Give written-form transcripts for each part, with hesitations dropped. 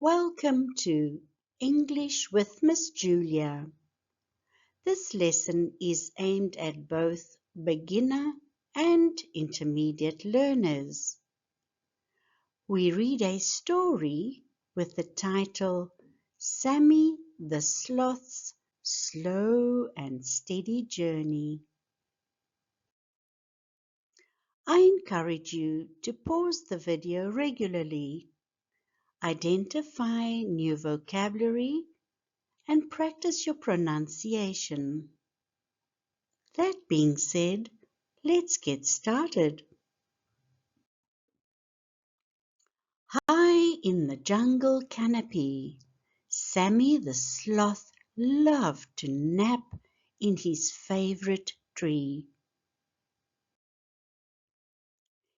Welcome to English with Miss Julia. This lesson is aimed at both beginner and intermediate learners. We read a story with the title Sammy the Sloth's Slow and Steady Journey. I encourage you to pause the video regularly, identify new vocabulary, and practice your pronunciation. That being said, let's get started. High in the jungle canopy, Sammy the Sloth loved to nap in his favorite tree.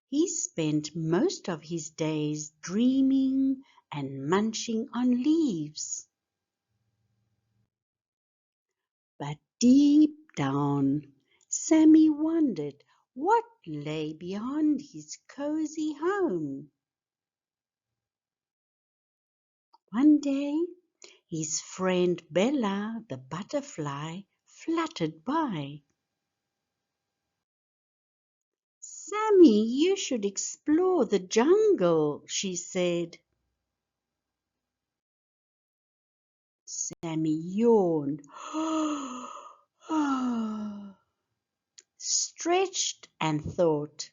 He spent most of his days dreaming and munching on leaves. But deep down, Sammy wondered what lay beyond his cozy home. One day, his friend Bella the butterfly fluttered by. "Sammy, you should explore the jungle," she said. Sammy yawned, stretched and thought,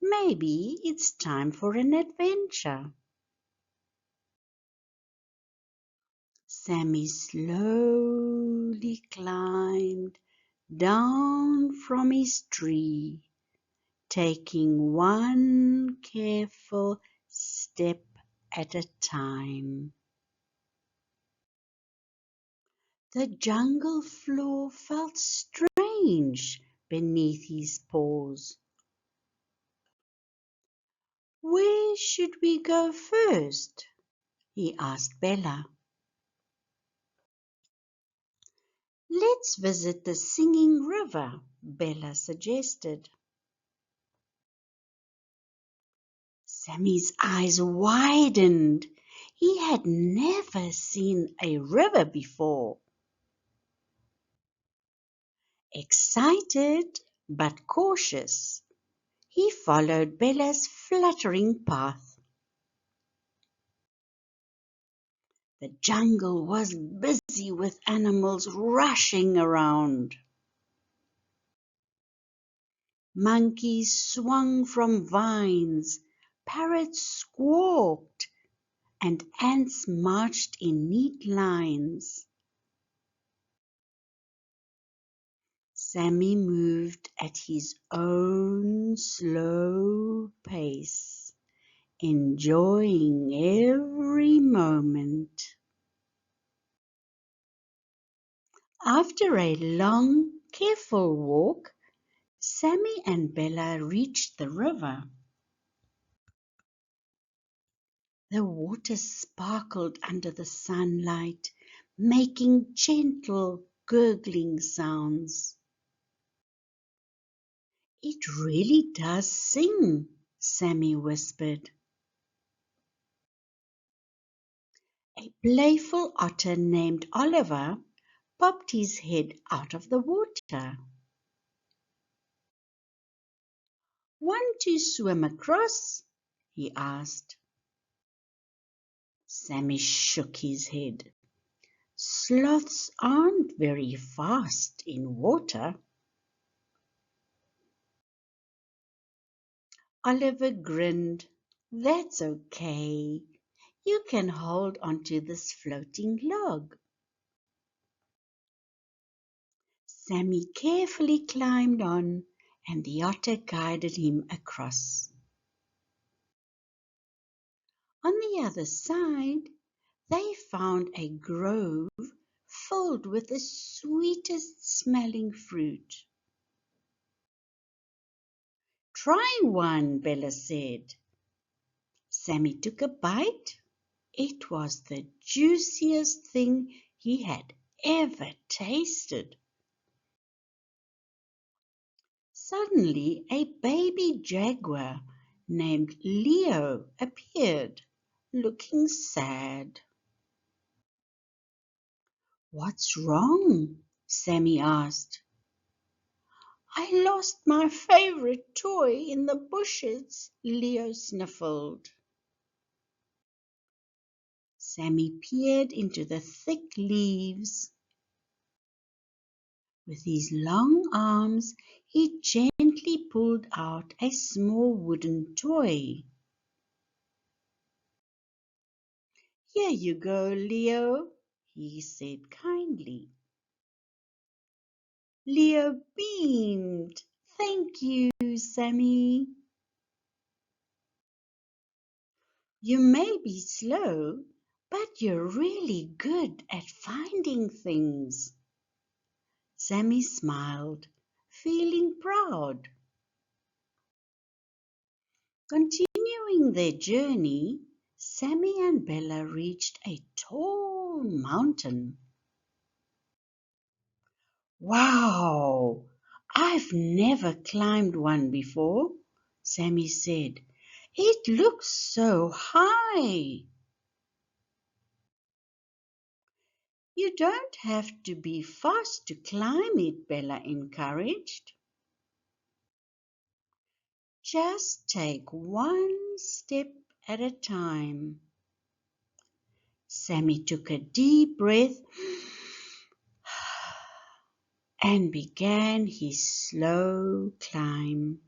maybe it's time for an adventure. Sammy slowly climbed down from his tree, taking one careful step at a time. The jungle floor felt strange beneath his paws. "Where should we go first?" he asked Bella. "Let's visit the singing river," Bella suggested. Sammy's eyes widened. He had never seen a river before. Excited but cautious, he followed Bella's fluttering path. The jungle was busy with animals rushing around. Monkeys swung from vines, parrots squawked, and ants marched in neat lines. Sammy moved at his own slow pace, enjoying every moment. After a long, careful walk, Sammy and Bella reached the river. The water sparkled under the sunlight, making gentle, gurgling sounds. "It really does sing," Sammy whispered. A playful otter named Oliver popped his head out of the water. "Want to swim across?" he asked. Sammy shook his head. "Sloths aren't very fast in water." Oliver grinned. "That's okay. You can hold onto this floating log." Sammy carefully climbed on, and the otter guided him across. On the other side, they found a grove filled with the sweetest smelling fruit. "Try one," Bella said. Sammy took a bite. It was the juiciest thing he had ever tasted. Suddenly, a baby jaguar named Leo appeared. looking sad. "What's wrong?" Sammy asked. "I lost my favorite toy in the bushes," Leo sniffled. Sammy peered into the thick leaves. With his long arms, he gently pulled out a small wooden toy. "Here you go, Leo," he said kindly. Leo beamed. "Thank you, Sammy. You may be slow, but you're really good at finding things." Sammy smiled, feeling proud. Continuing their journey, Sammy and Bella reached a tall mountain. "Wow! I've never climbed one before," Sammy said. "It looks so high." "You don't have to be fast to climb it," Bella encouraged. "Just take one step at a time." Sammy took a deep breath and began his slow climb.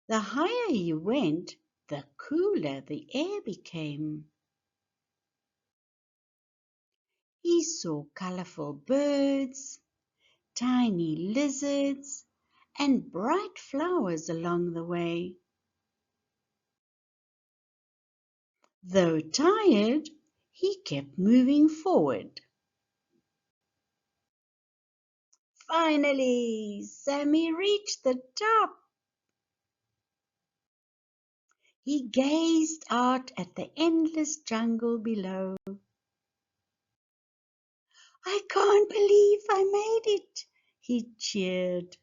The higher he went, the cooler the air became. He saw colorful birds, tiny lizards, and bright flowers along the way. Though tired, he kept moving forward. Finally, Sammy reached the top. He gazed out at the endless jungle below. "I can't believe I made it," he cheered.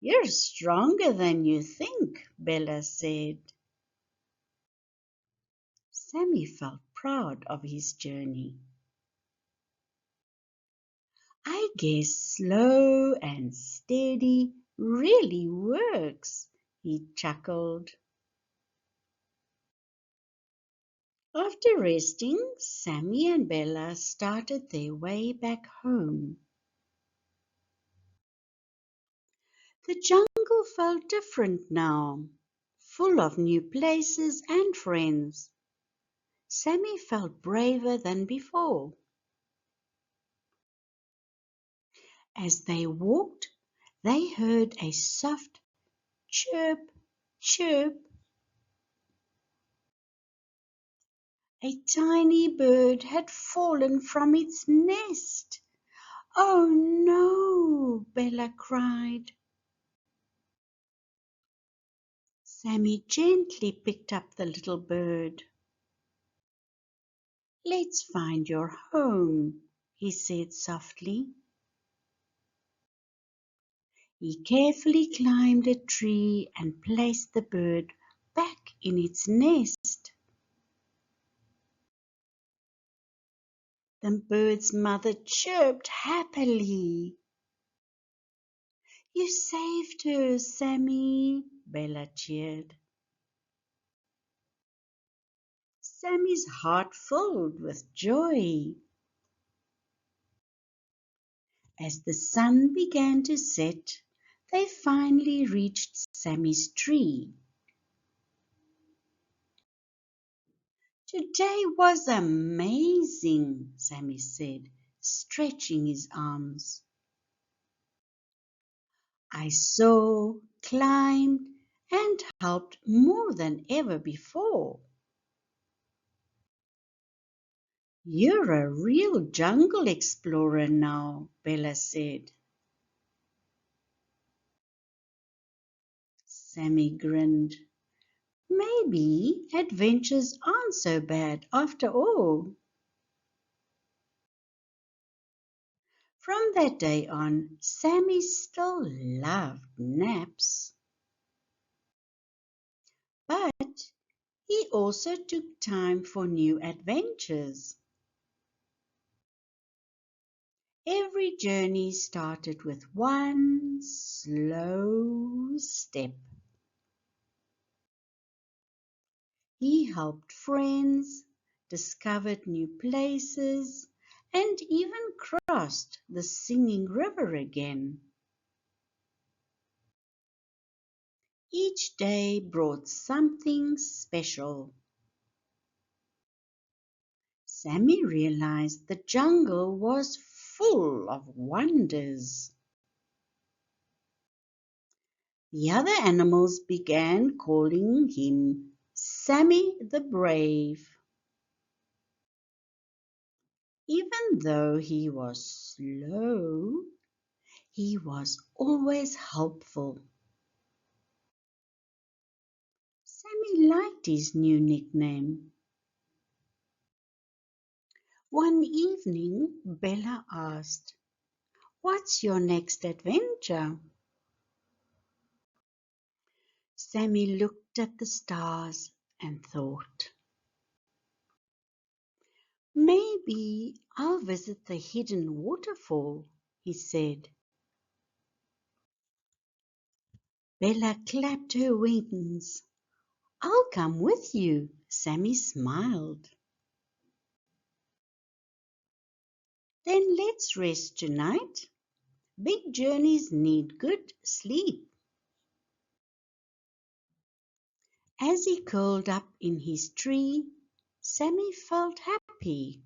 "You're stronger than you think," Bella said. Sammy felt proud of his journey. "I guess slow and steady really works," he chuckled. After resting, Sammy and Bella started their way back home. The jungle felt different now, full of new places and friends. Sammy felt braver than before. As they walked, they heard a soft chirp, chirp. A tiny bird had fallen from its nest. "Oh no!" Bella cried. Sammy gently picked up the little bird. "Let's find your home," he said softly. He carefully climbed a tree and placed the bird back in its nest. The bird's mother chirped happily. "You saved her, Sammy," Bella cheered. Sammy's heart filled with joy. As the sun began to set, they finally reached Sammy's tree. "Today was amazing," Sammy said, stretching his arms. "I saw, climbed, and helped more than ever before." "You're a real jungle explorer now," Bella said. Sammy grinned. "Maybe adventures aren't so bad after all." From that day on, Sammy still loved naps. He also took time for new adventures. Every journey started with one slow step. He helped friends, discovered new places, and even crossed the singing river again. Each day brought something special. Sammy realized the jungle was full of wonders. The other animals began calling him Sammy the Brave. Even though he was slow, he was always helpful. Sammy liked his new nickname. One evening, Bella asked, "What's your next adventure?" Sammy looked at the stars and thought, "Maybe I'll visit the hidden waterfall," he said. Bella clapped her wings. "I'll come with you," Sammy smiled. "Then let's rest tonight. Big journeys need good sleep." As he curled up in his tree, Sammy felt happy.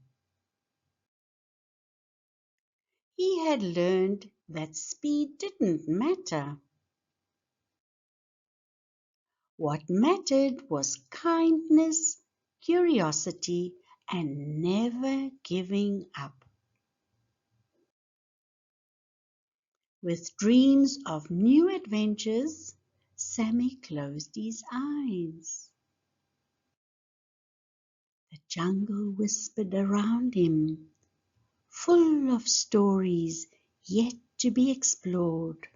He had learned that speed didn't matter. What mattered was kindness, curiosity, and never giving up. With dreams of new adventures, Sammy closed his eyes. The jungle whispered around him, full of stories yet to be explored.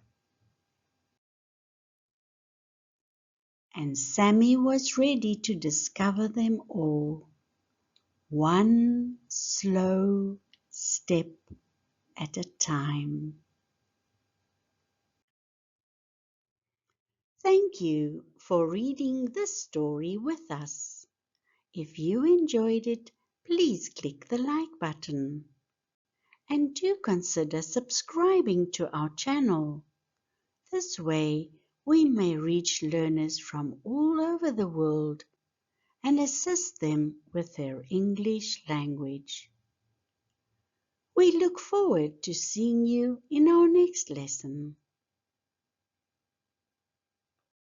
And Sammy was ready to discover them all, one slow step at a time. Thank you for reading this story with us. If you enjoyed it, please click the like button. And do consider subscribing to our channel. This way, we may reach learners from all over the world and assist them with their English language. We look forward to seeing you in our next lesson.